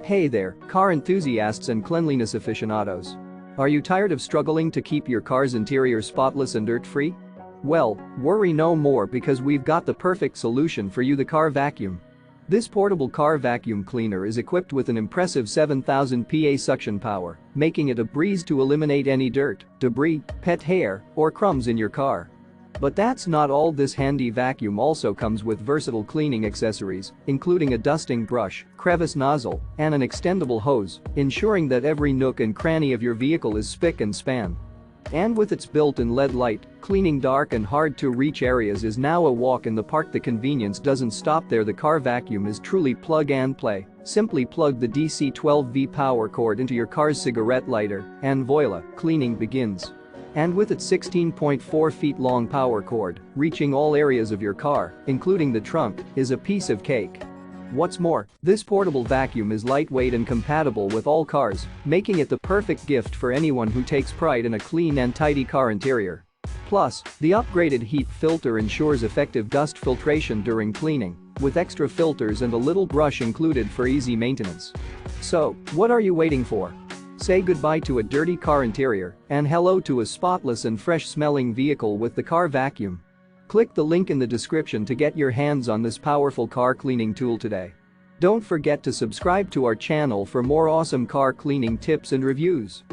Hey there, car enthusiasts and cleanliness aficionados. Are you tired of struggling to keep your car's interior spotless and dirt-free? Well, worry no more because we've got the perfect solution for you, the car vacuum. This portable car vacuum cleaner is equipped with an impressive 7,000 PA suction power, making it a breeze to eliminate any dirt, debris, pet hair, or crumbs in your car. But that's not all. This handy vacuum also comes with versatile cleaning accessories, including a dusting brush, crevice nozzle, and an extendable hose, ensuring that every nook and cranny of your vehicle is spick and span. And with its built-in LED light, cleaning dark and hard-to-reach areas is now a walk in the park. The convenience doesn't stop there. The car vacuum is truly plug and play. Simply plug the DC 12V power cord into your car's cigarette lighter, and voila, cleaning begins. And with its 16.4 feet long power cord, reaching all areas of your car, including the trunk, is a piece of cake. What's more, this portable vacuum is lightweight and compatible with all cars, making it the perfect gift for anyone who takes pride in a clean and tidy car interior. Plus, the upgraded HEAP filter ensures effective dust filtration during cleaning, with extra filters and a little brush included for easy maintenance. So, what are you waiting for? Say goodbye to a dirty car interior and hello to a spotless and fresh-smelling vehicle with the car vacuum. Click the link in the description to get your hands on this powerful car cleaning tool today. Don't forget to subscribe to our channel for more awesome car cleaning tips and reviews.